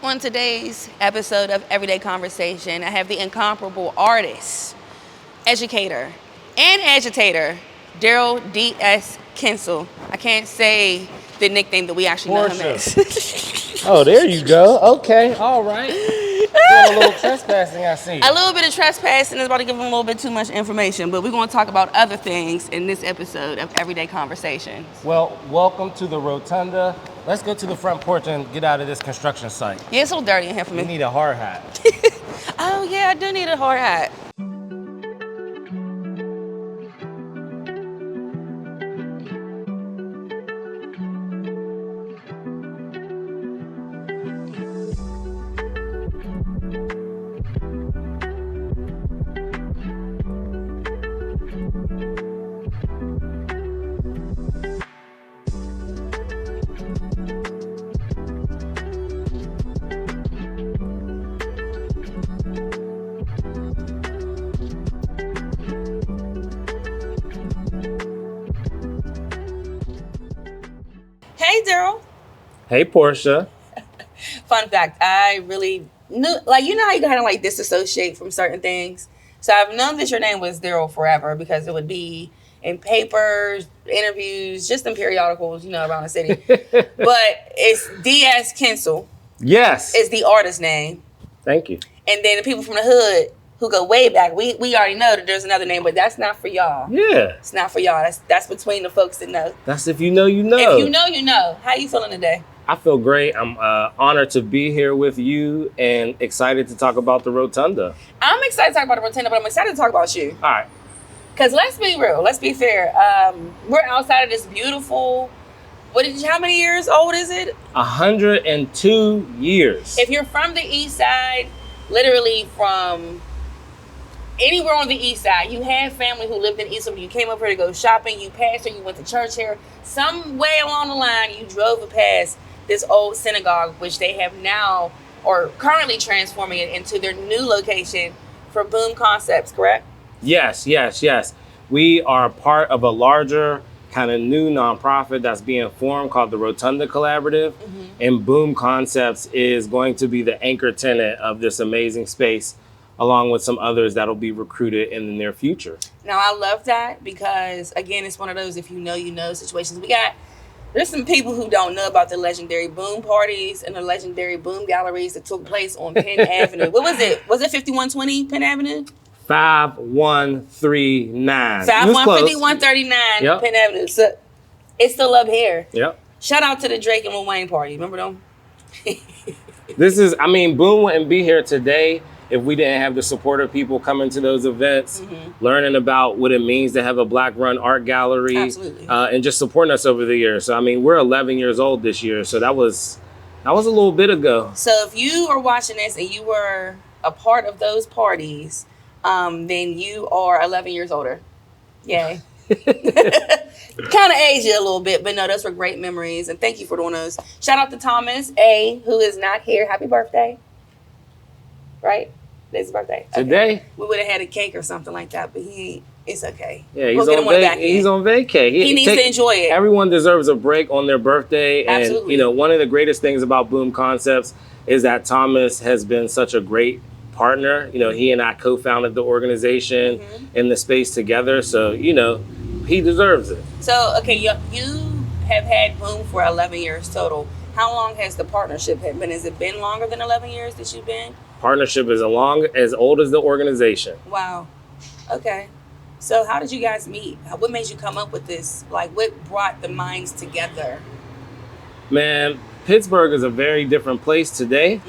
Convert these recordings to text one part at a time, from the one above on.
On today's episode of Everyday Conversation, I have the incomparable artist, educator, and agitator, Darrell D.S. Kinsel. I can't say the nickname that we actually know him as. Oh, there you go. Okay, all right. Doing a little trespassing, I see. A little bit of trespassing is about to give him a little bit too much information, but we're going to talk about other things in this episode of Everyday Conversations. Well, welcome to the Rotunda. Let's go to the front porch and get out of this construction site. Yeah, it's a little dirty in here for me. We need a hard hat. Oh, yeah, I do need a hard hat. Hey, Darrell. Hey, Portia. Fun fact, I really knew, like, you know how you kind of like disassociate from certain things? So I've known that your name was Darrell forever because it would be in papers, interviews, just in periodicals, you know, around the city. But it's D.S. Kinsel Yes. is the artist name. Thank you. And then the people from the hood who go way back, we already know that there's another name, but that's not for y'all. Yeah. It's not for y'all. That's between the folks that know. That's if you know, you know. If you know, you know. How you feeling today? I feel great. I'm honored to be here with you and excited to talk about the Rotunda. I'm excited to talk about the Rotunda, but I'm excited to talk about you. All right. Because let's be real, let's be fair. We're outside of this beautiful, how many years old is it? 102 years. If you're from the east side, literally from anywhere on the east side, you had family who lived in East, you came up here to go shopping, you passed here, you went to church here. Some way along the line, you drove past this old synagogue, which they have now, or currently transforming it into their new location for Boom Concepts, correct? Yes. We are part of a larger kind of new nonprofit that's being formed called the Rotunda Collaborative. Mm-hmm. And Boom Concepts is going to be the anchor tenant of this amazing space, along with some others that'll be recruited in the near future. Now, I love that because, again, it's one of those if you know, you know situations. There's some people who don't know about the legendary Boom parties and the legendary Boom galleries that took place on Penn Avenue. What was it? Was it 5120 Penn Avenue? 5139. 5139 Yep. Penn Avenue. So it's still up here. Yep. Shout out to the Drake and Lil Wayne party. Remember them? Boom wouldn't be here today if we didn't have the supportive people coming to those events, learning about what it means to have a Black-run art gallery, and just supporting us over the years. So, we're 11 years old this year, so that was a little bit ago. So if you are watching this and you were a part of those parties, then you are 11 years older. Yay. Kind of aged you a little bit, but no, those were great memories, and thank you for doing those. Shout out to Thomas A., who is not here. Happy birthday. Right? Today's his birthday. Okay. Today? We would have had a cake or something like that, but it's okay. Yeah, he's on vacay. He needs to enjoy it. Everyone deserves a break on their birthday. Absolutely. And, one of the greatest things about Boom Concepts is that Thomas has been such a great partner. He and I co-founded the organization in the space together. So, he deserves it. So, okay, you have had Boom for 11 years total. How long has the partnership been? Has it been longer than 11 years that you've been? Partnership is as old as the organization. Wow. Okay. So how did you guys meet? What made you come up with this? Like, what brought the minds together? Man, Pittsburgh is a very different place today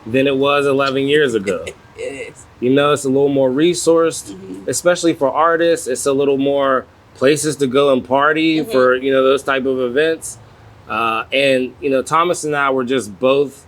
than it was 11 years ago. It is. It's a little more resourced, especially for artists. It's a little more places to go and party for, those type of events. And Thomas and I were just both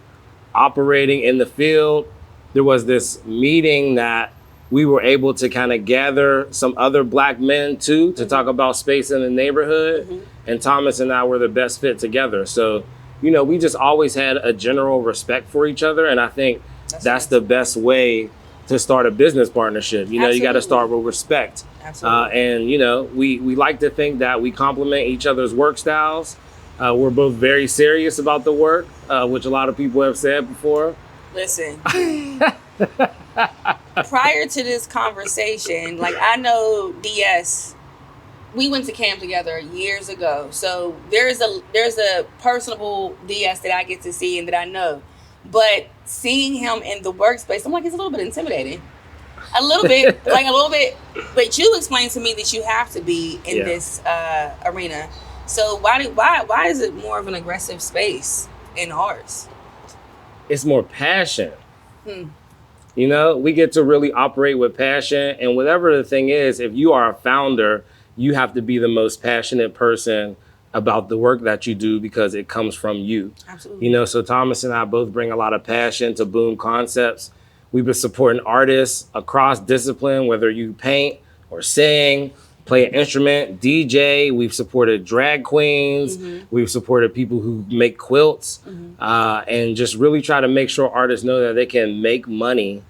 operating in the field. There was this meeting that we were able to kind of gather some other Black men too to talk about space in the neighborhood. And Thomas and I were the best fit together. So, we just always had a general respect for each other. And I think that's the best way to start a business partnership. You got to start with respect. Absolutely. And we like to think that we complement each other's work styles. We're both very serious about the work, which a lot of people have said before. Listen, prior to this conversation, like I know DS, we went to camp together years ago. So there's a personable DS that I get to see and that I know. But seeing him in the workspace, I'm like, it's a little bit intimidating. A little bit. But you explained to me that you have to be in this arena. So why is it more of an aggressive space in ours? It's more passion. You know, we get to really operate with passion. And whatever the thing is, if you are a founder, you have to be the most passionate person about the work that you do because it comes from you. Absolutely. You know, so Thomas and I both bring a lot of passion to Boom Concepts. We've been supporting artists across discipline, whether you paint or sing, play an instrument, DJ. We've supported drag queens. We've supported people who make quilts, and just really try to make sure artists know that they can make money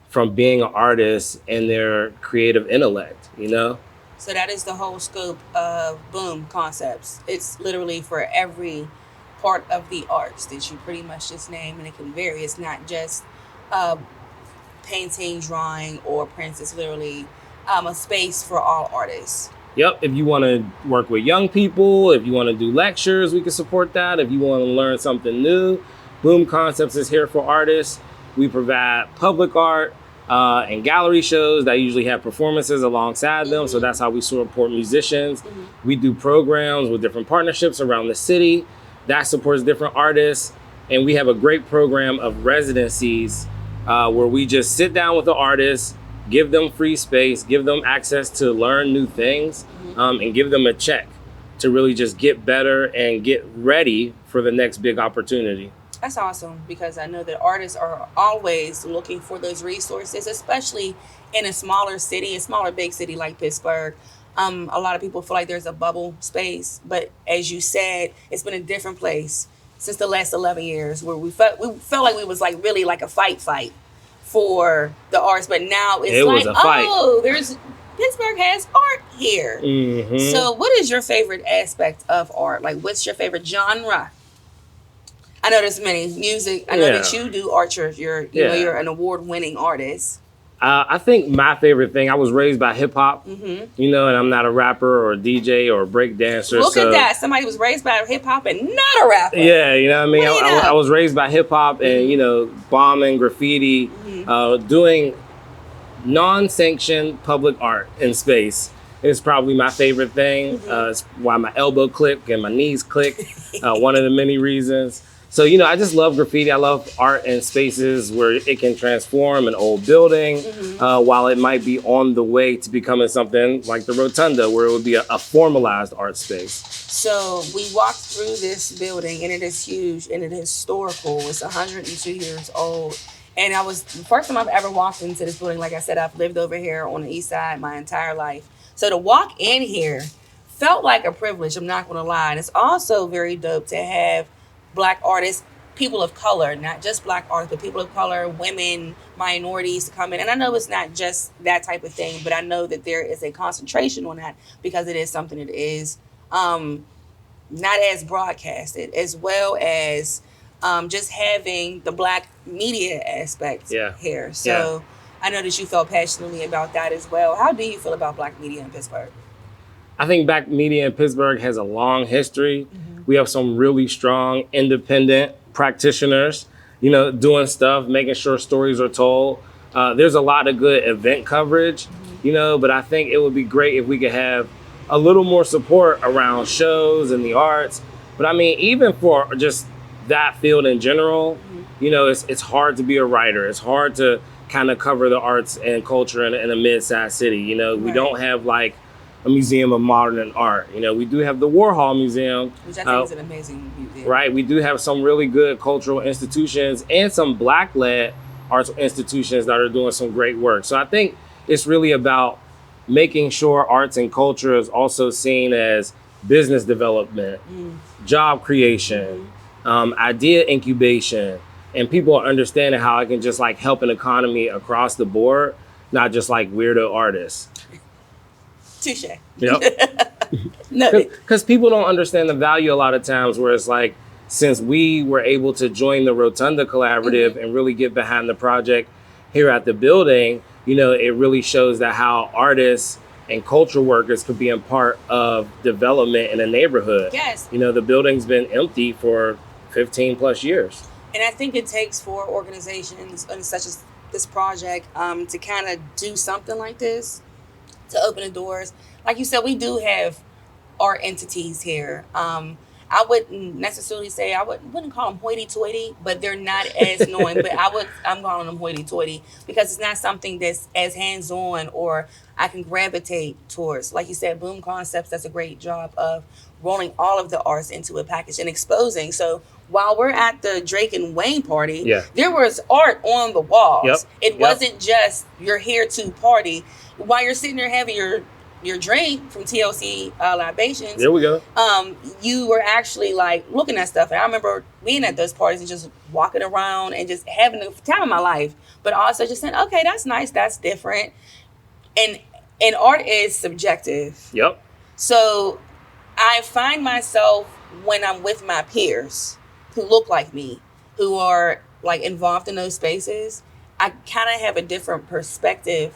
from being an artist and their creative intellect, you know? So that is the whole scope of Boom Concepts. It's literally for every part of the arts that you pretty much just name, and it can vary. It's not just painting, drawing, or prints. It's literally a space for all artists. Yep. If you want to work with young people, if you want to do lectures, we can support that. If you want to learn something new, Boom Concepts is here for artists. We provide public art and gallery shows that usually have performances alongside them. So that's how we support musicians. We do programs with different partnerships around the city that supports different artists. And we have a great program of residencies where we just sit down with the artists, give them free space, give them access to learn new things, and give them a check to really just get better and get ready for the next big opportunity. That's awesome, because I know that artists are always looking for those resources, especially in a smaller city, a smaller big city like Pittsburgh. A lot of people feel like there's a bubble space, but as you said, it's been a different place since the last 11 years where we felt like we was like really like a fight for the arts, but now it's like, oh, Pittsburgh has art here. So what is your favorite aspect of art? Like, what's your favorite genre? I know there's many. Music. I know that you do art. You're an award-winning artist. I think my favorite thing, I was raised by hip hop, you know, and I'm not a rapper or a DJ or a break dancer. Look at that. Somebody was raised by hip hop and not a rapper. Yeah, you know what I mean? I was raised by hip hop and, you know, bombing, graffiti, doing non-sanctioned public art in space is probably my favorite thing. It's why my elbow click and my knees click. One of the many reasons. So, you know, I just love graffiti. I love art in spaces where it can transform an old building while it might be on the way to becoming something like the Rotunda, where it would be a formalized art space. So we walked through this building, and it is huge and it is historical. It's 102 years old. And the first time I've ever walked into this building. Like I said, I've lived over here on the east side my entire life. So to walk in here felt like a privilege, I'm not going to lie. And it's also very dope to have Black artists, people of color, not just Black artists, but people of color, women, minorities to come in. And I know it's not just that type of thing, but I know that there is a concentration on that because it is something that is not as broadcasted, as well as just having the Black media aspect here. So I know that you felt passionately about that as well. How do you feel about Black media in Pittsburgh? I think Black media in Pittsburgh has a long history. We have some really strong, independent practitioners, you know, doing stuff, making sure stories are told. There's a lot of good event coverage, you know, but I think it would be great if we could have a little more support around shows and the arts. But I mean, even for just that field in general, you know, it's hard to be a writer. It's hard to kind of cover the arts and culture in a mid-sized city. You know, we don't have like a museum of modern art. You know, we do have the Warhol Museum. Which I think is an amazing museum. Right. We do have some really good cultural institutions and some Black-led arts institutions that are doing some great work. So I think it's really about making sure arts and culture is also seen as business development, job creation, idea incubation, and people are understanding how it can just like help an economy across the board, not just like weirdo artists. Touche. Yep. No, Because people don't understand the value a lot of times, where it's like, since we were able to join the Rotunda Collaborative and really get behind the project here at the building, you know, it really shows that how artists and culture workers could be a part of development in a neighborhood. Yes. You know, the building's been empty for 15 plus years. And I think it takes for organizations such as this project to kind of do something like this, to open the doors. Like you said, we do have art entities here. I wouldn't necessarily say, wouldn't call them hoity-toity, but they're not as knowing. But I'm calling them hoity-toity because it's not something that's as hands-on or I can gravitate towards. Like you said, Boom Concepts does a great job of rolling all of the arts into a package and exposing. So while we're at the Drake and Wayne party, there was art on the walls. It wasn't just you're here to party. While you're sitting there having your drink from TLC Libations. There we go. You were actually like looking at stuff. And I remember being at those parties and just walking around and just having the time of my life, but also just saying, okay, that's nice, that's different. And art is subjective. Yep. So I find myself when I'm with my peers who look like me, who are like involved in those spaces, I kind of have a different perspective.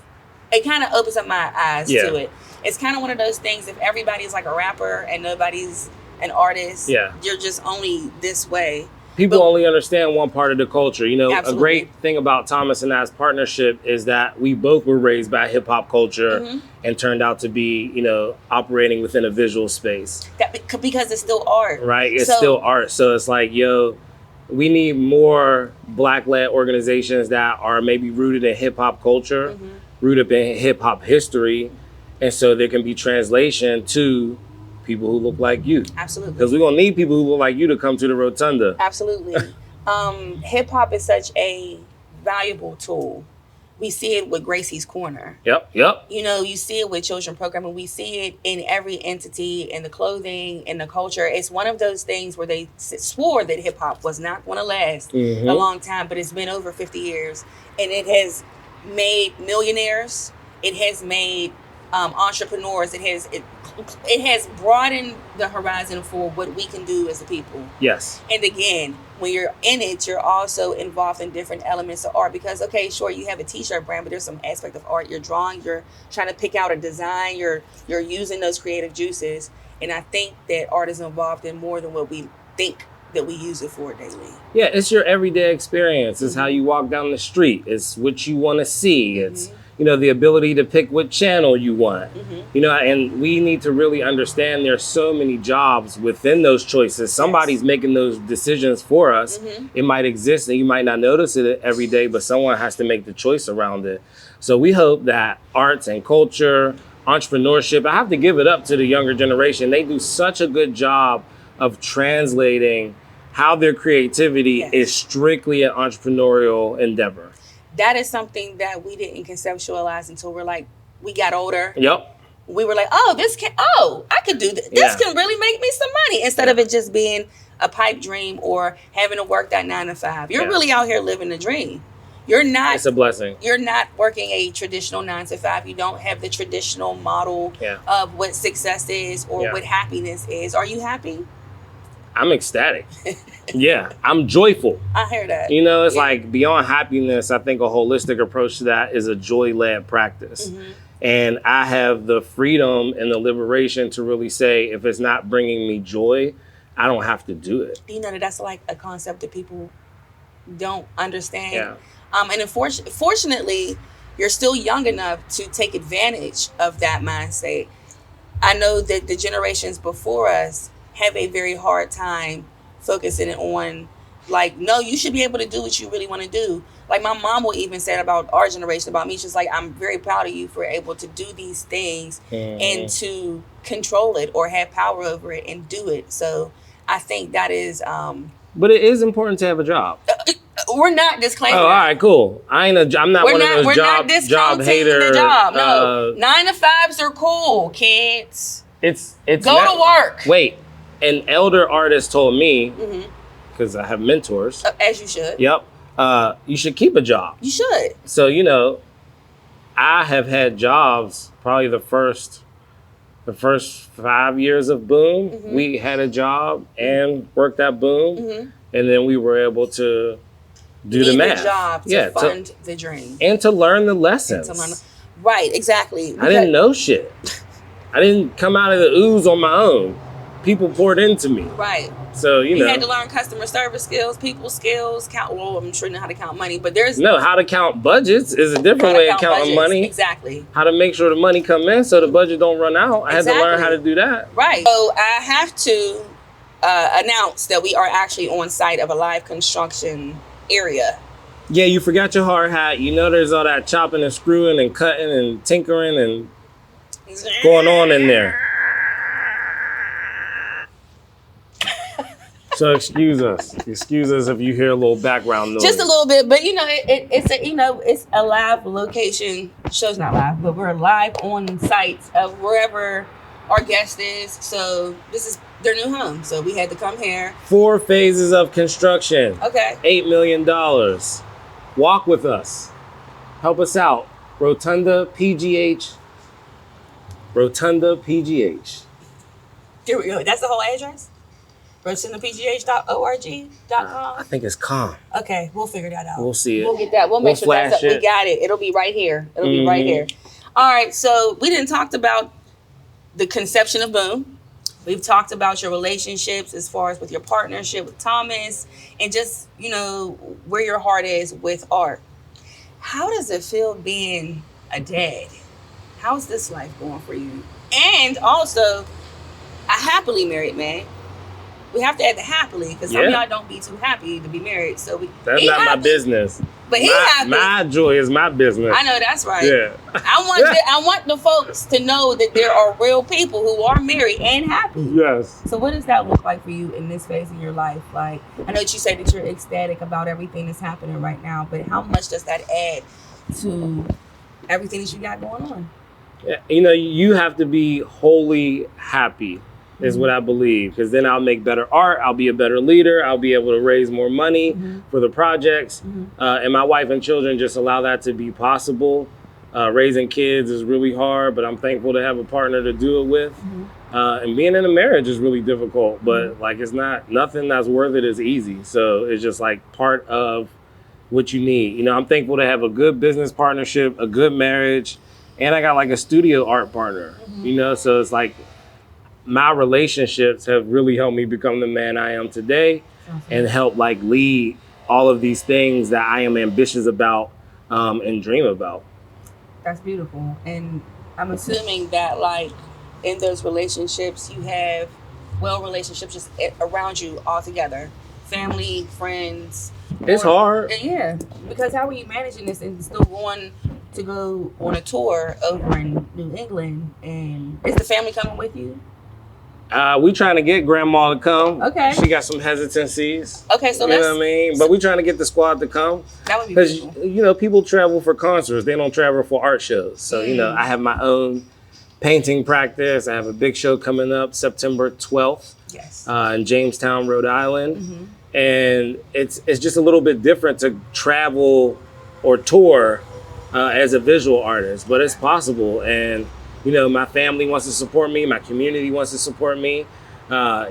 It kind of opens up my eyes to it. It's kind of one of those things, if everybody's like a rapper and nobody's an artist, you're just only this way. People only understand one part of the culture. You know, Absolutely. A great thing about Thomas and I's partnership is that we both were raised by hip hop culture and turned out to be, you know, operating within a visual space. Because it's still art. Right? It's still art. So it's like, we need more Black-led organizations that are maybe rooted in hip hop culture, rooted in hip hop history. And so there can be translation to people who look like you. Absolutely. Because we're going to need people who look like you to come to the Rotunda. Absolutely. Hip hop is such a valuable tool. We see it with Gracie's Corner. Yep. You know, you see it with children programming. We see it in every entity, in the clothing, in the culture. It's one of those things where they swore that hip hop was not going to last a long time, but it's been over 50 years. And it has made millionaires. It has made entrepreneurs. It has broadened the horizon for what we can do as a people. Yes. And again, when you're in it, you're also involved in different elements of art because, okay, sure, you have a t-shirt brand, but there's some aspect of art. You're drawing, you're trying to pick out a design, you're using those creative juices. And I think that art is involved in more than what we think that we use it for daily. Yeah, it's your everyday experience. It's how you walk down the street. It's what you want to see. It's, you know, the ability to pick what channel you want. You know, and we need to really understand there's so many jobs within those choices. Somebody's making those decisions for us. It might exist and you might not notice it every day, but someone has to make the choice around it. So we hope that arts and culture, entrepreneurship, I have to give it up to the younger generation. They do such a good job of translating how their creativity is strictly an entrepreneurial endeavor. That is something that we didn't conceptualize until we got older. Yep. We were like, I could do this. This can really make me some money instead of it just being a pipe dream or having to work that 9 to 5. You're really out here living the dream. You're not. It's a blessing. You're not working a traditional 9 to 5. You don't have the traditional model of what success is or what happiness is. Are you happy? I'm ecstatic. I'm joyful. I hear that. You know, it's like beyond happiness, I think a holistic approach to that is a joy-led practice. And I have the freedom and the liberation to really say, if it's not bringing me joy, I don't have to do it. You know, that's like a concept that people don't understand. And fortunately, you're still young enough to take advantage of that mindset. I know that the generations before us have a very hard time focusing on, like, no, you should be able to do what you really want to do. Like my mom will even say about our generation, about me, she's like, I'm very proud of you for able to do these things and to control it or have power over it and do it. So I think that is... But it is important to have a job. We're not disclaiming. Oh, all right, cool. I'm not one of those job hater. The job. No, 9 to 5s are cool, kids. It's go to work. Wait, an elder artist told me, because I have mentors. As you should. Yep. You should keep a job. You should. So, you know, I have had jobs probably the first the first 5 years of Boom, we had a job and worked at Boom, and then we were able to do the math. The job to fund the dream. And to learn the lessons. Right, exactly. I didn't know shit. I didn't come out of the ooze on my own. People poured into me. Right. So, you know. You had to learn customer service skills, people skills, I'm sure you know how to count money, but there's... No, how to count budgets is a different way of counting money. Exactly. How to make sure the money come in so the budget don't run out. I had to learn how to do that. Right. So I have to announce that we are actually on site of a live construction area. Yeah, you forgot your hard hat. You know there's all that chopping and screwing and cutting and tinkering and going on in there. So excuse us if you hear a little background noise. Just a little bit, but it's a live location. Show's not live, but we're live on site of wherever our guest is. So this is their new home. So we had to come here. 4 phases of construction. Okay. $8 million. Walk with us. Help us out. Rotunda PGH. Rotunda PGH. Here we go. That's the whole address? RotundaPGH.org.com? I think it's com. Okay, we'll figure that out. We'll see it. We'll get that. We'll make sure that's up. We got it. It'll be right here. Be right here. All right, so we didn't talk about the conception of Boom. We've talked about your relationships as far as with your partnership with Thomas and just, where your heart is with art. How does it feel being a dad? How's this life going for you? And also, a happily married man. We have to add the happily because some of y'all don't be too happy to be married. So that's not my business. But happy. My joy is my business. I know that's right. Yeah. I want the folks to know that there are real people who are married and happy. Yes. So what does that look like for you in this phase of your life? Like, I know that you say that you're ecstatic about everything that's happening right now, but how much does that add to everything that you got going on? Yeah, you have to be wholly happy. Is what I believe, because then I'll make better art. I'll be a better leader. I'll be able to raise more money for the projects. And my wife and children just allow that to be possible. Raising kids is really hard, but I'm thankful to have a partner to do it with. And being in a marriage is really difficult, but it's nothing that's worth it is easy. So it's just part of what you need. I'm thankful to have a good business partnership, a good marriage, and I got a studio art partner, so it's my relationships have really helped me become the man I am today and help lead all of these things that I am ambitious about and dream about. That's beautiful. And I'm assuming that in those relationships you have relationships just around you all together. Family, friends. It's hard. Yeah. Because how are you managing this and still going to go on a tour over in New England? And is the family coming with you? We trying to get grandma to come. Okay. She got some hesitancies. Okay, so you know what I mean? But we trying to get the squad to come. That would be beautiful. Because, people travel for concerts. They don't travel for art shows. So, I have my own painting practice. I have a big show coming up September 12th. Yes. In Jamestown, Rhode Island. And it's just a little bit different to travel or tour as a visual artist. But it's possible. And my family wants to support me. My community wants to support me.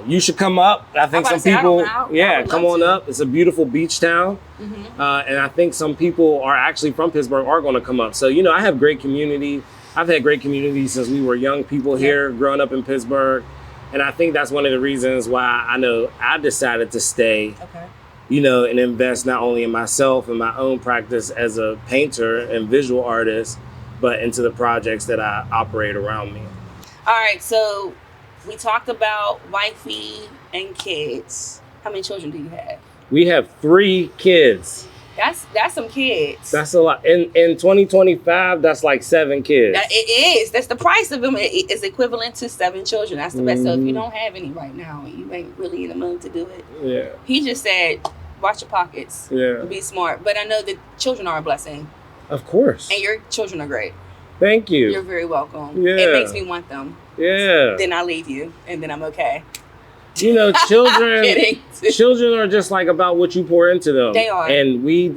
You should come up. I think some people, come on up. It's a beautiful beach town. And I think some people are actually from Pittsburgh are going to come up. So, I have great community. I've had great community since we were young people here growing up in Pittsburgh. And I think that's one of the reasons why I decided to stay, and invest not only in myself and my own practice as a painter and visual artist, but into the projects that I operate around me. All right, so we talked about wifey and kids. How many children do you have? We have 3 kids. That's some kids. That's a lot. In 2025, that's 7 kids. It is. That's the price of them. It is equivalent to 7 children. That's the best. So if you don't have any right now, you ain't really in the mood to do it. Yeah. He just said, watch your pockets. Yeah. Be smart. But I know that children are a blessing. Of course. And your children are great. Thank you. You're very welcome. Yeah. It makes me want them. Yeah. Then I leave you, and then I'm okay. Children children are just about what you pour into them. They are. And we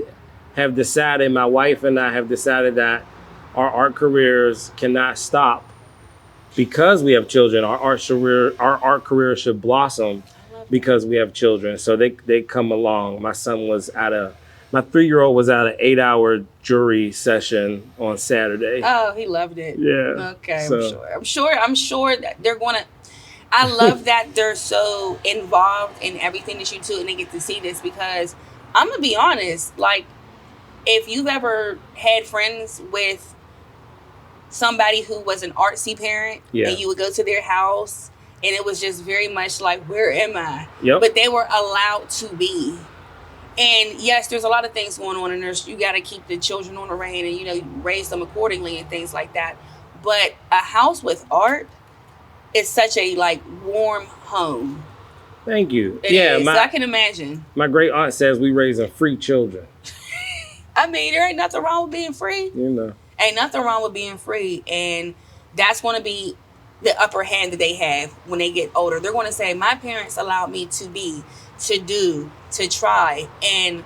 have decided, my wife and I have decided that our art careers cannot stop because we have children, our art career should blossom because we have children. So they come along. My 3-year-old was at an 8-hour jury session on Saturday. Oh, he loved it. Yeah. Okay, So. I'm sure that they're gonna. I love that they're so involved in everything that you do, and they get to see this, because I'm gonna be honest. Like, if you've ever had friends with somebody who was an artsy parent, and you would go to their house, and it was just very much like, where am I? Yep. But they were allowed to be. And yes, there's a lot of things going on, and you got to keep the children on the rein, and raise them accordingly and things like that. But a house with art is such a warm home. Thank you. It is. I can imagine. My great aunt says we raising free children. I mean, there ain't nothing wrong with being free. Ain't nothing wrong with being free, and that's going to be the upper hand that they have when they get older. They're going to say, my parents allowed me to be, to do, to try. And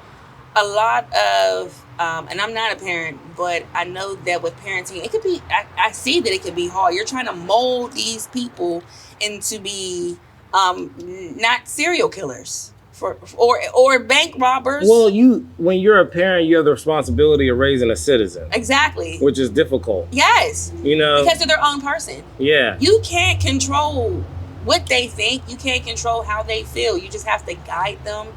a lot of, and I'm not a parent, but I know that with parenting, it could be, I see that it could be hard. You're trying to mold these people into be not serial killers or bank robbers. Well, when you're a parent, you have the responsibility of raising a citizen. Exactly. Which is difficult. Yes. Because they're their own person. Yeah. You can't control what they think. You can't control how they feel. You just have to guide them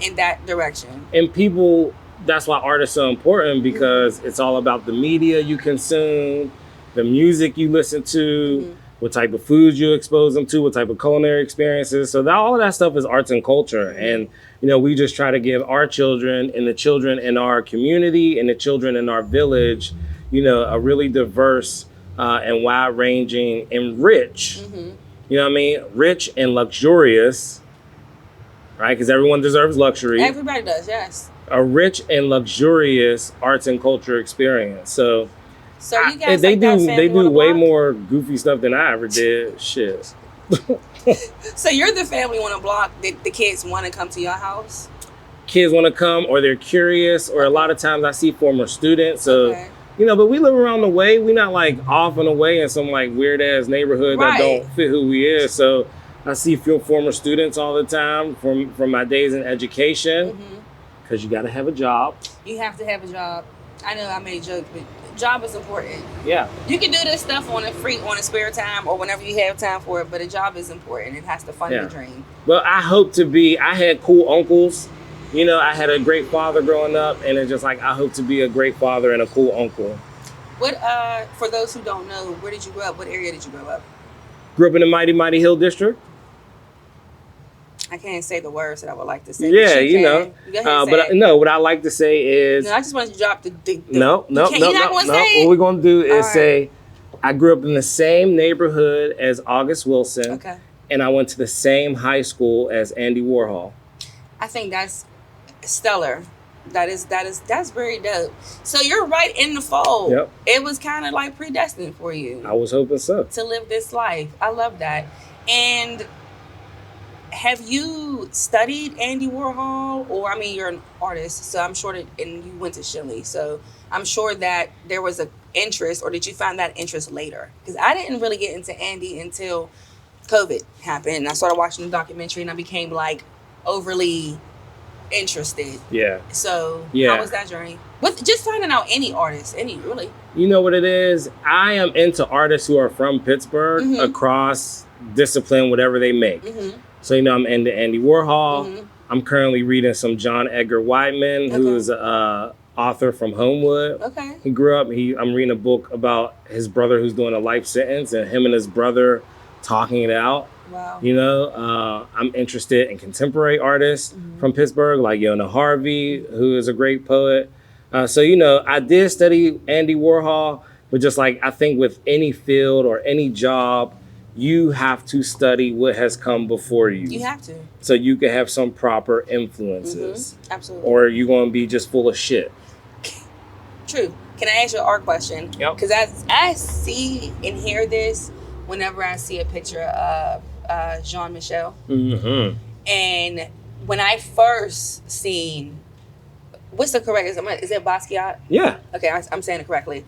in that direction. And people, that's why art is so important, because it's all about the media you consume, the music you listen to, what type of foods you expose them to, what type of culinary experiences. So all of that stuff is arts and culture. And, we just try to give our children and the children in our community and the children in our village, a really diverse and wide-ranging and rich, rich and luxurious, right? Because everyone deserves luxury. Everybody does, yes. A rich and luxurious arts and culture experience. So you guys they do way block? more goofy stuff than I ever did. Shit. So you're the family on a block that the kids want to come to your house? Kids want to come, or they're curious, or a lot of times I see former students. So, but we live around the way. We're not off and away in some weird ass neighborhood that don't fit who we is. So I see former students all the time from my days in education, because you got to have a job. You have to have a job. I know I made a joke, but job is important. Yeah. You can do this stuff on a spare time or whenever you have time for it, but a job is important. It has to fund the dream. Well, I had cool uncles. I had a great father growing up, and it's just I hope to be a great father and a cool uncle. What, for those who don't know, where did you grow up? What area did you grow up? Grew up in the Mighty Hill District. I can't say the words that I would like to say. Yeah, Go ahead and what I like to say is... No, I just wanted to drop the... No. What we're going to do is say, I grew up in the same neighborhood as August Wilson. Okay. And I went to the same high school as Andy Warhol. I think that's stellar. That's very dope. So you're right in the fold. Yep. It was kind of predestined for you. I was hoping so. To live this life. I love that. And... have you studied Andy Warhol? Or, you're an artist, so I'm sure and you went to Shelley, so I'm sure that there was an interest, or did you find that interest later? Because I didn't really get into Andy until COVID happened, and I started watching the documentary, and I became overly interested. Yeah. So, how was that journey? With just finding out any artist, really. You know what it is? I am into artists who are from Pittsburgh, across discipline, whatever they make. So, I'm into Andy Warhol. I'm currently reading some John Edgar Wideman, who is an author from Homewood. Okay. He grew up, I'm reading a book about his brother who's doing a life sentence, and him and his brother talking it out. Wow. I'm interested in contemporary artists from Pittsburgh, like Yona Harvey, who is a great poet. So, I did study Andy Warhol, but just I think with any field or any job, you have to study what has come before you. You have to. So you can have some proper influences. Absolutely. Or you're going to be just full of shit. True. Can I ask you an art question? Yep. Because I see and hear this whenever I see a picture of Jean-Michel. And when I first seen, what's the correct, is it Basquiat? Yeah. Okay, I'm saying it correctly.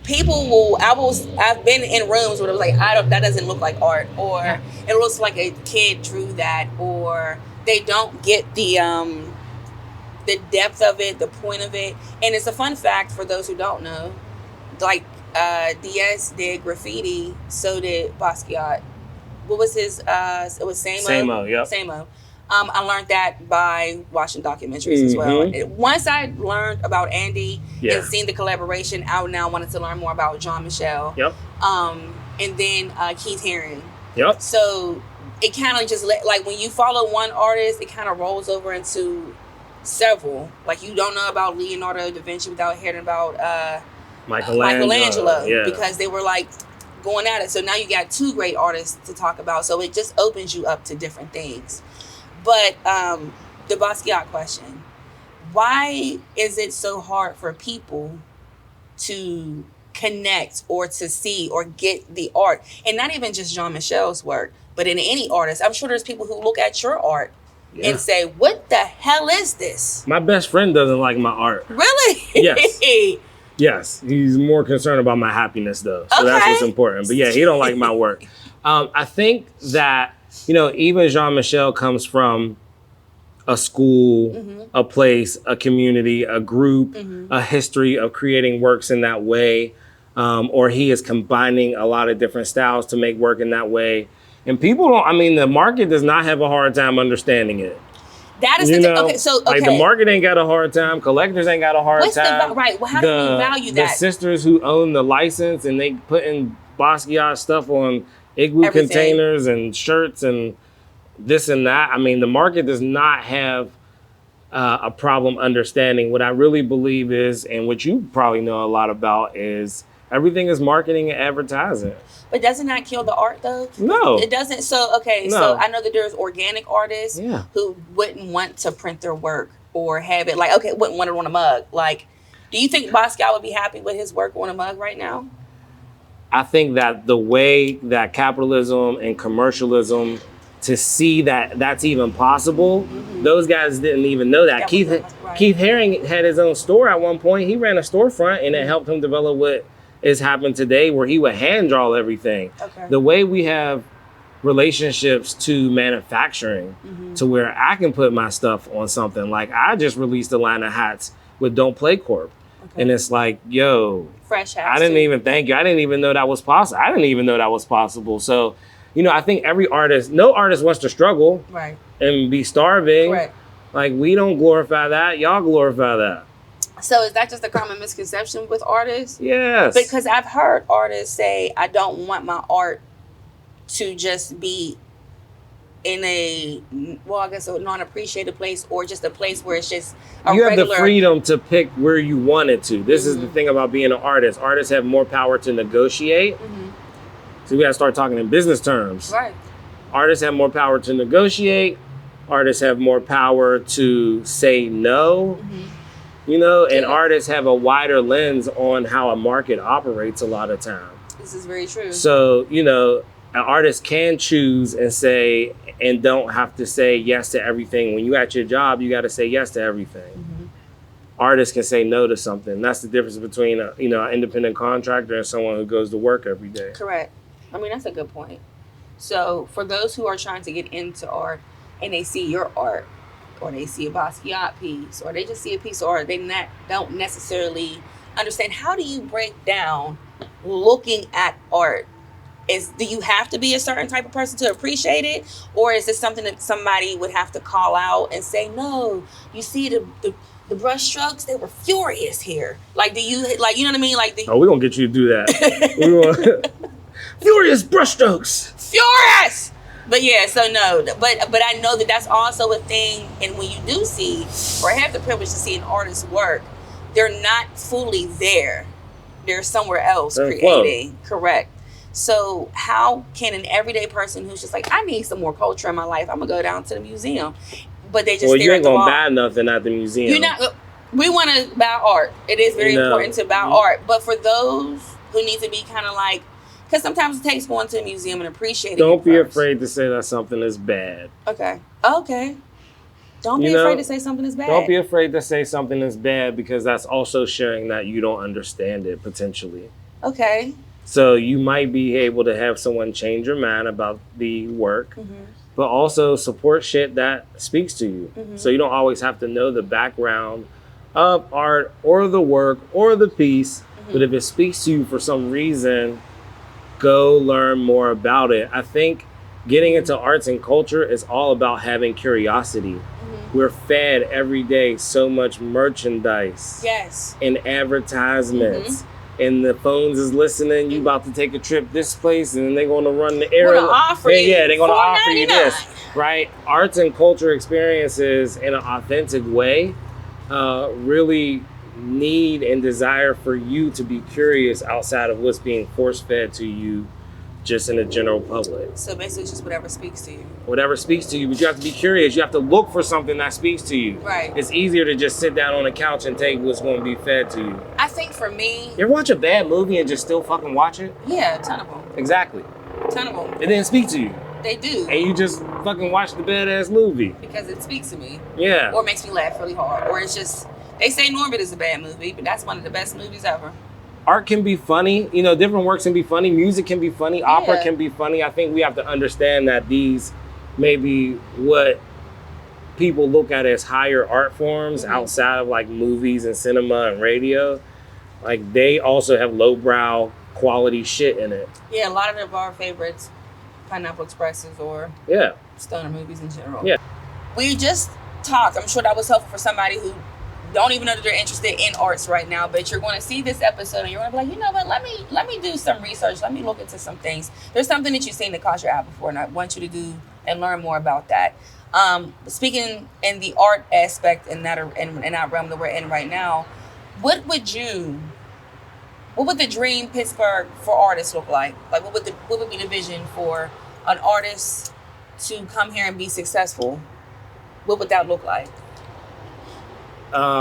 I've been in rooms where it was like, that doesn't look like art, or it looks like a kid drew that, or they don't get the depth of it, the point of it. And it's a fun fact for those who don't know, like DS did graffiti, so did Basquiat. What was his? It was Samo. Yep. Samo. I learned that by watching documentaries as well. Once I learned about Andy and seeing the collaboration, I now wanted to learn more about Jean-Michel. Yep. And then Keith Haring. Yep. So it kind of just like when you follow one artist, it kind of rolls over into several. Like you don't know about Leonardo da Vinci without hearing about Michelangelo, because they were like going at it. So now you got two great artists to talk about. So it just opens you up to different things. But the Basquiat question, why is it so hard for people to connect or to see or get the art? And not even just Jean-Michel's work, but in any artist. I'm sure there's people who look at your art and say, what the hell is this? My best friend doesn't like my art. Really? Yes. Yes. He's more concerned about my happiness, though. So that's what's important. But yeah, he don't like my work. I think that, even Jean-Michel comes from a school, a place, a community, a group, a history of creating works in that way. Or he is combining a lot of different styles to make work in that way. And people the market does not have a hard time understanding it. That is the thing. Okay, so like the market ain't got a hard time. Collectors ain't got a hard time. Right. Well, how do we value that? The sisters who own the license and they putting Basquiat stuff on igloo containers and shirts and this and that. The market does not have a problem understanding. What I really believe is, and what you probably know a lot about, is everything is marketing and advertising. But doesn't that kill the art, though? No. It doesn't. So I know that there's organic artists who wouldn't want to print their work or have it wouldn't want it on a mug. Like, do you think Basquiat would be happy with his work on a mug right now? I think that the way that capitalism and commercialism, to see that that's even possible, those guys didn't even know that. Keith Haring had his own store at one point. He ran a storefront, and it helped him develop what is happening today, where he would hand draw everything. Okay. The way we have relationships to manufacturing, to where I can put my stuff on something. Like I just released a line of hats with Don't Play Corp. And it's like, yo, fresh hats. I didn't even thank you. I didn't even know that was possible. So, I think no artist wants to struggle and be starving. Right. Like we don't glorify that. Y'all glorify that. So is that just a common misconception with artists? Yes. Because I've heard artists say, I don't want my art to just be in a non-appreciated place, or just a place where it's just you have the freedom to pick where you want it to. This is the thing about being an artist. Artists have more power to negotiate. So we got to start talking in business terms. Right. Artists have more power to negotiate. Artists have more power to say no. And artists have a wider lens on how a market operates a lot of time. This is very true. So, an artist can choose and say, and don't have to say yes to everything. When you at your job, you got to say yes to everything. Artists can say no to something. That's the difference between an independent contractor and someone who goes to work every day. Correct. That's a good point. So for those who are trying to get into art and they see your art, or they see a Basquiat piece, or they just see a piece of art, they don't necessarily understand, how do you break down looking at art? Do you have to be a certain type of person to appreciate it? Or is this something that somebody would have to call out and say, no, you see the brush strokes, they were furious here. Like, do you, you know what I mean? Like, we're going to get you to do that. Furious brush strokes. Furious! But yeah, so no, but I know that that's also a thing. And when you do see, or have the privilege to see an artist's work, they're not fully there. They're somewhere else creating. Correct. So how can an everyday person who's just like, I need some more culture in my life, I'm gonna go down to the museum, but they just you ain't gonna buy nothing at the museum. We want to buy art. It is very important to buy art, but for those who need to be kind of like, because sometimes it takes going to a museum and appreciating. Don't be afraid to say that something is bad. Okay. Don't be afraid to say something is bad. Don't be afraid to say something is bad, because that's also sharing that you don't understand it potentially. Okay. So you might be able to have someone change your mind about the work, but also support shit that speaks to you. So you don't always have to know the background of art or the work or the piece, but if it speaks to you for some reason, go learn more about it. I think getting into arts and culture is all about having curiosity. We're fed every day so much merchandise. Yes. And advertisements. And the phones is listening. You about to take a trip this place, and then they're going to run the air. They're going to offer you. Yeah, they're going to offer you this, $4.99. right? Arts and culture experiences in an authentic way really need and desire for you to be curious outside of what's being force fed to you just in the general public. So basically it's just whatever speaks to you. Whatever speaks to you, but you have to be curious. You have to look for something that speaks to you. Right. It's easier to just sit down on a couch and take what's going to be fed to you. I think for me... You ever watch a bad movie and just still fucking watch it? Yeah, a ton of them. Exactly. A ton of them. It didn't speak to you. They do. And you just fucking watch the badass movie. Because it speaks to me. Yeah. Or makes me laugh really hard. Or it's just... They say Norbit is a bad movie, but that's one of the best movies ever. Art can be funny. You know, different works can be funny. Music can be funny. Yeah. Opera can be funny. I think we have to understand that these may be what people look at as higher art forms outside of like movies and cinema and radio. Like they also have lowbrow quality shit in it. Yeah, a lot of our favorites, Pineapple Expresses or stoner movies in general. Yeah. We just talked. I'm sure that was helpful for somebody who don't even know that they're interested in arts right now, but you're going to see this episode and you're going to be like, you know what, let me do some research. Let me look into some things. There's something that you've seen that caught your eye before, and I want you to do and learn more about that. Speaking in the art aspect in that realm that we're in right now, what would the dream Pittsburgh for artists look like? Like what would be the vision for an artist to come here and be successful? What would that look like?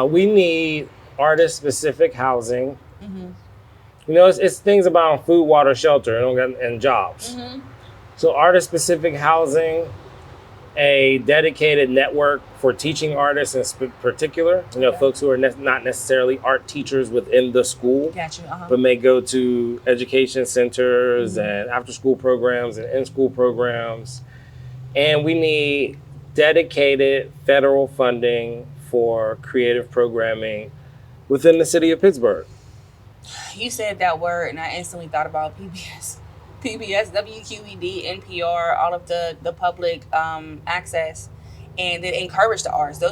We need artist-specific housing. You know, it's things about food, water, shelter, and jobs. So artist-specific housing, a dedicated network for teaching artists in particular. You know, folks who are not necessarily art teachers within the school, but may go to education centers and after-school programs and in-school programs. And we need dedicated federal funding for creative programming within the city of Pittsburgh. You said that word and I instantly thought about PBS, WQED, NPR, all of the public access, and it encouraged the arts.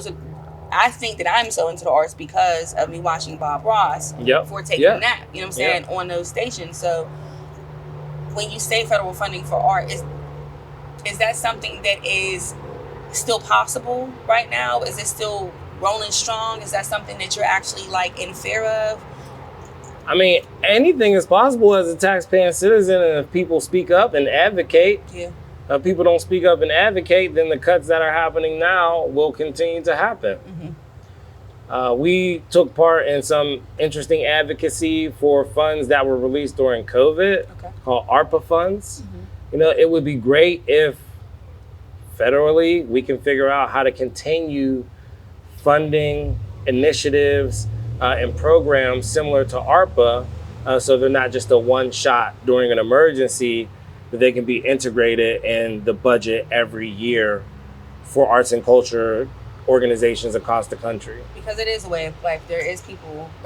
I think that I'm so into the arts because of me watching Bob Ross for taking a nap, you know what I'm saying, on those stations. So when you say federal funding for art, is that something that is still possible right now? Is it still rolling strong? Is that something that you're actually like in fear of? I mean, anything is possible as a taxpaying citizen, and if people speak up and advocate. If people don't speak up and advocate, then the cuts that are happening now will continue to happen. We took part in some interesting advocacy for funds that were released during COVID, called ARPA funds. You know, it would be great if federally we can figure out how to continue funding initiatives and programs similar to ARPA, so they're not just a one shot during an emergency, but they can be integrated in the budget every year for arts and culture organizations across the country. Because it is a way of life. There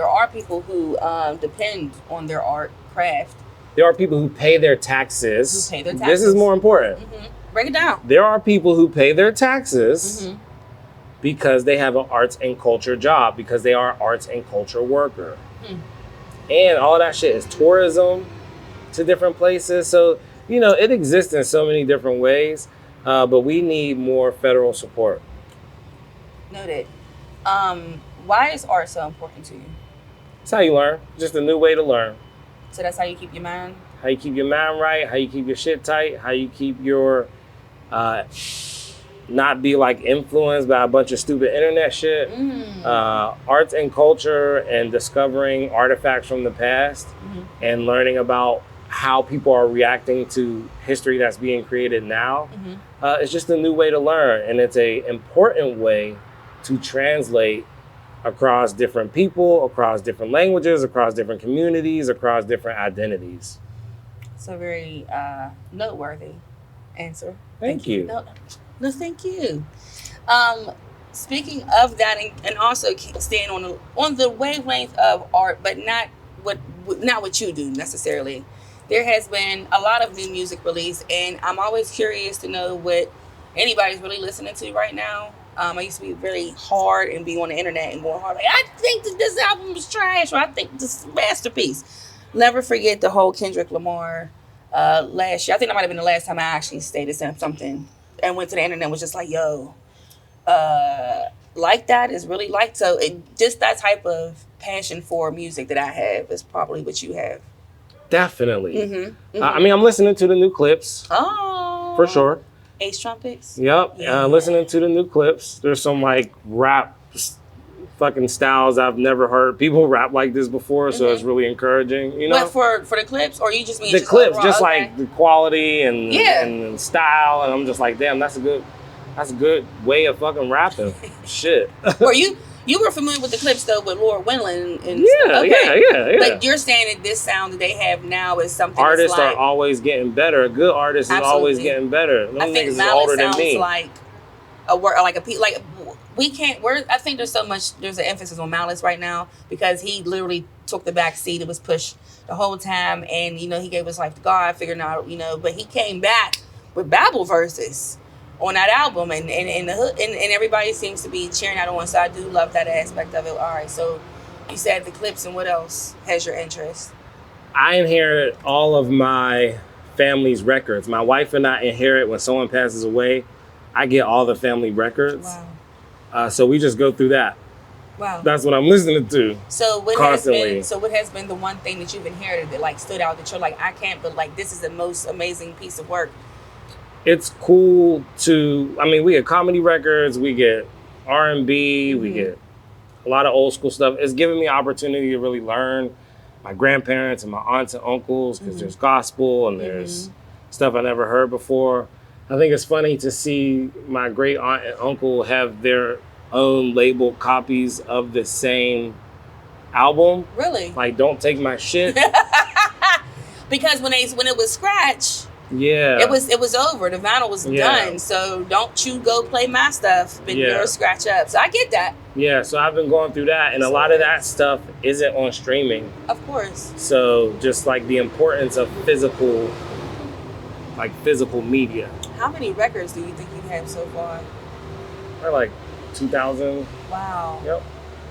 are people who depend on their art craft. There are people who pay their taxes. This is more important. Break it down. There are people who pay their taxes because they have an arts and culture job, because they are arts and culture worker. And all that shit is tourism to different places. So, you know, it exists in so many different ways, but we need more federal support. Noted. Why is art so important to you? It's how you learn. Just a new way to learn. So that's how you keep your mind? How you keep your mind right, how you keep your shit tight, how you keep your not be like influenced by a bunch of stupid internet shit. Arts and culture and discovering artifacts from the past and learning about how people are reacting to history that's being created now. It's just a new way to learn, and it's a important way to translate across different people, across different languages, across different communities, across different identities. So very noteworthy answer. Thank you. No, thank you. Speaking of that, and also staying on the wavelength of art, but not what you do necessarily. There has been a lot of new music released, and I'm always curious to know what anybody's really listening to right now. I used to be very hard and be on the internet and going hard. Like, I think that this album is trash, or I think this is a masterpiece. Never forget the whole Kendrick Lamar last year. I think that might have been the last time I actually stated something and went to the internet and was just like, yo, like that is really like. So just that type of passion for music that I have is probably what you have. Definitely. Mm-hmm. I mean, I'm listening to the new clips. Oh. For sure. Ace Trumpets? Yep. Yeah. Listening to the new clips. There's some like rap fucking styles I've never heard people rap like this before, so it's really encouraging, you know. But for the clips, or you just mean the just clips, overall? just Okay. like the quality and style, and I'm just like, damn, that's a good way of fucking rapping. Shit. Were you were familiar with the clips though with Laura Wendland and yeah, okay. yeah. But you're saying that this sound that they have now is something artists that's like, are always getting better. A good artist is always getting better. Them I think niggas is Malice older than sounds me. like a word, like we can't. I think there's an emphasis on Malice right now because he literally took the back seat. It was pushed the whole time, and you know he gave his life to God, figuring out, you know, but he came back with Babel verses on that album, and the hood, and everybody seems to be cheering that on. So I do love that aspect of it. All right, so you said the clips, and what else has your interest? I inherit all of my family's records. My wife and I inherit when someone passes away. I get all the family records. Wow. So we just go through that. Wow. That's what I'm listening to. So what constantly. has been the one thing that you've inherited that like stood out that you're like, I can't, but like this is the most amazing piece of work? It's cool to, I mean, we get comedy records, we get R&B, we get a lot of old school stuff. It's given me an opportunity to really learn my grandparents and my aunts and uncles, because there's gospel and there's stuff I never heard before. I think it's funny to see my great aunt and uncle have their own labeled copies of the same album. Really? Like, Don't Take My Shit. Because when it was scratch, yeah, it was over. The vinyl was done. So don't you go play my stuff, but yours scratch up. So I get that. Yeah, so I've been going through that, and a lot of that stuff isn't on streaming. Of course. So just like the importance of physical media. How many records do you think you have so far? They're like 2,000. Wow. Yep,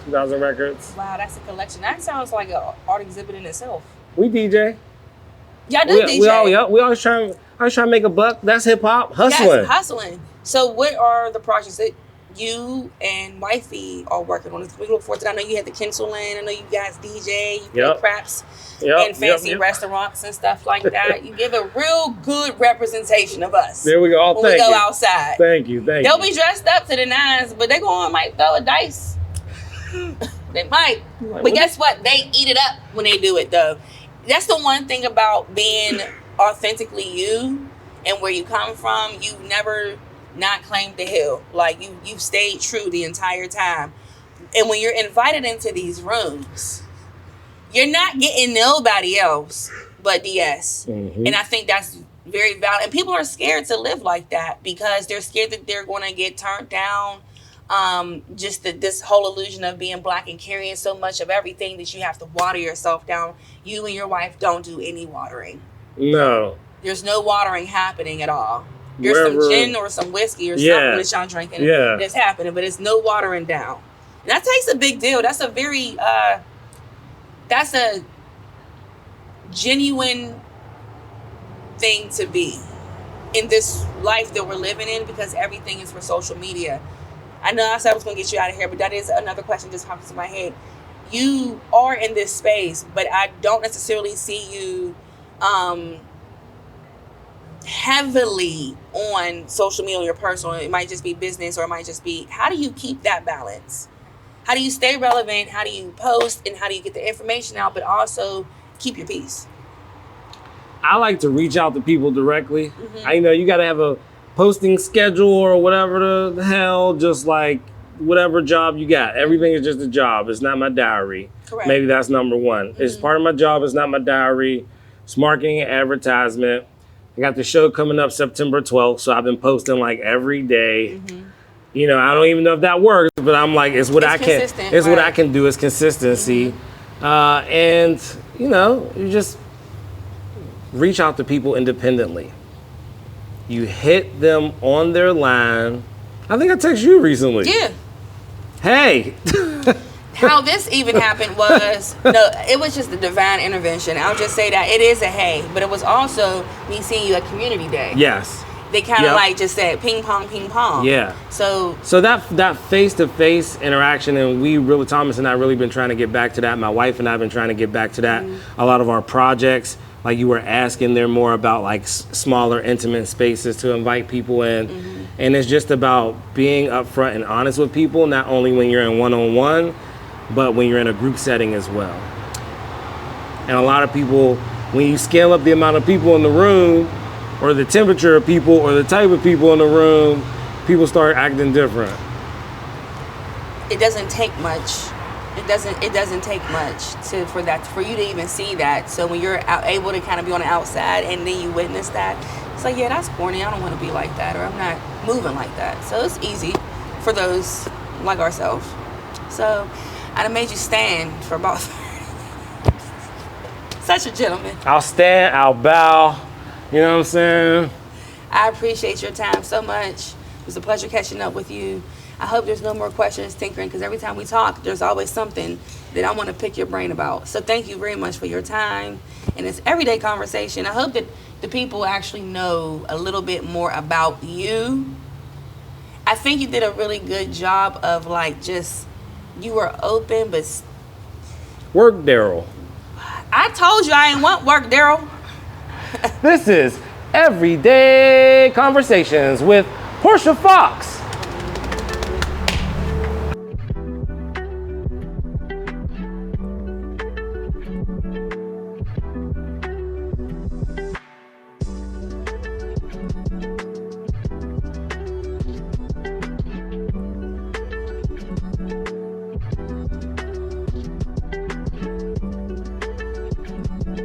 2,000 records. Wow, that's a collection. That sounds like an art exhibit in itself. We DJ. Y'all do DJ. We always trying to make a buck. That's hip hop. Hustling. Yes, hustling. So what are the projects that you and wifey are working on? We look forward to that. I know you had the Kinsel Land. I know you guys DJ. You play craps in fancy restaurants and stuff like that. You give a real good representation of us. There we go. When we go outside. Thank you. They'll be dressed up to the nines, but they might throw a dice. They might. But guess what? They eat it up when they do it, though. That's the one thing about being authentically you and where you come from. You've never not claimed the hill. Like you've stayed true the entire time. And when you're invited into these rooms, you're not getting nobody else but DS. And I think that's very valid. And people are scared to live like that because they're scared that they're going to get turned down. Just this whole illusion of being black and carrying so much of everything that you have to water yourself down. You and your wife don't do any watering. No. There's no watering happening at all. There's some gin or some whiskey or something that y'all drinking that's happening, but it's no watering down. And that takes a big deal. That's a very, that's a genuine thing to be in this life that we're living in because everything is for social media. I know I said I was going to get you out of here, but that is another question just popped into my head. You are in this space, but I don't necessarily see you heavily on social media, on your personal. It might just be business or it might just be, how do you keep that balance? How do you stay relevant? How do you post? And how do you get the information out, but also keep your peace? I like to reach out to people directly. I know you got to have a posting schedule or whatever the hell, just like whatever job you got. Everything is just a job. It's not my diary. Correct. Maybe that's number one. It's part of my job. It's not my diary. It's marketing and advertisement. I got the show coming up September 12th, so I've been posting like every day. You know, I don't even know if that works, but I'm like, it's what I can. It's what I can do. Is consistency, and you know, you just reach out to people independently. You hit them on their line. I think I texted you recently. Yeah. Hey. How this even happened was, no, it was just a divine intervention. I'll just say that it is a hey, but it was also me seeing you at Community Day. Yes. They kind of like just said ping pong, ping pong. Yeah. So that face-to-face interaction, and we really, Thomas and I really been trying to get back to that. My wife and I have been trying to get back to that. A lot of our projects, like you were asking, they're more about like smaller, intimate spaces to invite people in. And it's just about being upfront and honest with people, not only when you're in one-on-one, but when you're in a group setting as well. And a lot of people, when you scale up the amount of people in the room, or the temperature of people, or the type of people in the room, people start acting different. It doesn't take much. It doesn't take much for you to even see that. So when you're able to kind of be on the outside and then you witness that, it's like, yeah, that's corny. I don't want to be like that, or I'm not moving like that. So it's easy for those like ourselves. So I done made you stand for about 30 minutes. Such a gentleman. I'll stand, I'll bow. You know what I'm saying? I appreciate your time so much. It was a pleasure catching up with you. I hope there's no more questions tinkering, because every time we talk, there's always something that I want to pick your brain about. So thank you very much for your time and this everyday conversation. I hope that the people actually know a little bit more about you. I think you did a really good job of like just, you were open, but... Work, Darrell. I told you I ain't want work, Darrell. This is Everyday Conversations with Portia Foxx.